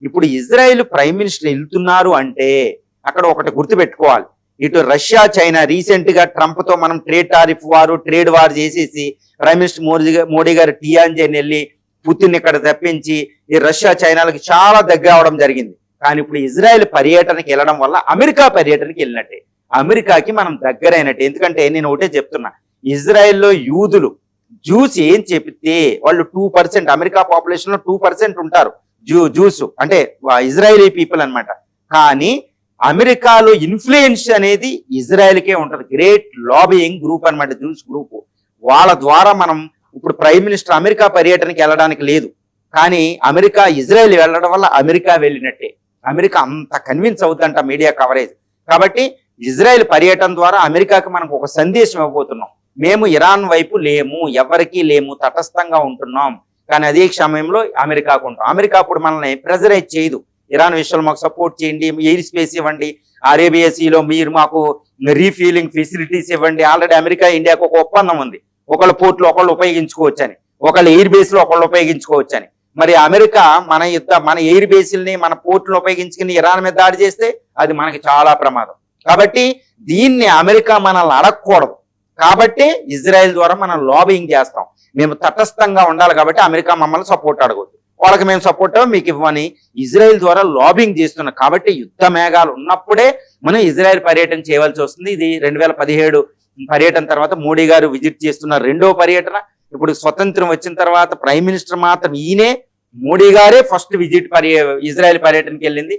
ఇప్పుడు Israel prime minister వెళ్తున్నారు అంటే అక్కడ ఒకటి గుర్తుపెట్టుకోవాలి. ఇటు రష్యా చైనా రీసెంట్ గా ట్రంప్ తో మనం ట్రేడ్ వార్ చేసేసి ప్రైమ్ మినిస్టర్ మోడీ గారు టియాన్జిన్ వెళ్ళి పుతిన్ ఇక్కడ తెప్పించి ఈ రష్యా చైనాలకు చాలా దగ్గర అవడం జరిగింది. కానీ ఇప్పుడు ఇజ్రాయెల్ పర్యటనకి వెళ్ళడం వల్ల అమెరికా పర్యటనకి వెళ్ళినట్టే, అమెరికాకి మనం దగ్గరైనట్టే. ఎందుకంటే నేను ఒకటే చెప్తున్నా, ఇజ్రాయెల్లో యూదులు జూస్ ఏం చెప్తే వాళ్ళు 2%, అమెరికా పాపులేషన్ లో 2% ఉంటారు జూస్, అంటే ఇజ్రాయలీ పీపుల్ అన్నమాట. కానీ అమెరికాలో ఇన్ఫ్లుయెన్స్ అనేది ఇజ్రాయెల్కే ఉంటుంది. గ్రేట్ లాబియింగ్ గ్రూప్ అన్నమాట జూస్ గ్రూప్. వాళ్ళ ద్వారా మనం ఇప్పుడు ప్రైమ్ మినిస్టర్ అమెరికా పర్యటనకి వెళ్ళడానికి లేదు, కానీ అమెరికా ఇజ్రాయెల్ వెళ్ళడం వల్ల అమెరికా వెళ్ళినట్టే. అమెరికా అంత కన్విన్స్ అవుతుందంట మీడియా కవరేజ్. కాబట్టి ఇజ్రాయెల్ పర్యటన ద్వారా అమెరికాకి మనకు ఒక సందేశం ఇవ్వబోతున్నాం, మేము ఇరాన్ వైపు లేము, ఎవరికీ లేము, తటస్థంగా ఉంటున్నాం. కానీ అదే సమయంలో అమెరికాకు ఉంటాం. అమెరికా అప్పుడు మనల్ని ప్రెజరైజ్ చేయదు, ఇరాన్ విషయంలో మాకు సపోర్ట్ చేయండి, ఎయిర్ స్పేస్ ఇవ్వండి, అరేబియా సీలో మీరు మాకు రీఫ్యూలింగ్ ఫెసిలిటీస్ ఇవ్వండి. ఆల్రెడీ అమెరికా ఇండియాకు ఒక ఒప్పందం ఉంది, ఒకళ్ళ పోర్టులో ఒకళ్ళు ఉపయోగించుకోవచ్చని, ఒకళ్ళ ఎయిర్ బేస్ లో ఒకళ్ళు ఉపయోగించుకోవచ్చని. మరి అమెరికా మన ఎయిర్ బేస్ని మన పోర్టులను ఉపయోగించుకుని ఇరాన్ మీద దాడి చేస్తే అది మనకి చాలా ప్రమాదం. కాబట్టి దీన్ని అమెరికా మనల్ని అడగకూడదు. కాబట్టి ఇజ్రాయెల్ ద్వారా మనం లాబింగ్ చేస్తాం, మేము తటస్థంగా ఉండాలి. కాబట్టి అమెరికా మమ్మల్ని సపోర్ట్ అడగొద్దు, వాళ్ళకి మేము సపోర్ట్ మీకు ఇవ్వని ఇజ్రాయెల్ ద్వారా లాబింగ్ చేస్తున్నాం. కాబట్టి యుద్ధ మేఘాలు ఉన్నప్పుడే మనం ఇజ్రాయెల్ పర్యటన చేయవలసి వస్తుంది. ఇది 2017 పర్యటన తర్వాత మోడీ గారు విజిట్ చేస్తున్న రెండో పర్యటన. ఇప్పుడు స్వతంత్రం వచ్చిన తర్వాత ప్రైమ్ మినిస్టర్ మాత్రం ఈయనే, మోడీ గారే ఫస్ట్ విజిట్ ఇజ్రాయెల్ పర్యటనకి వెళ్ళింది.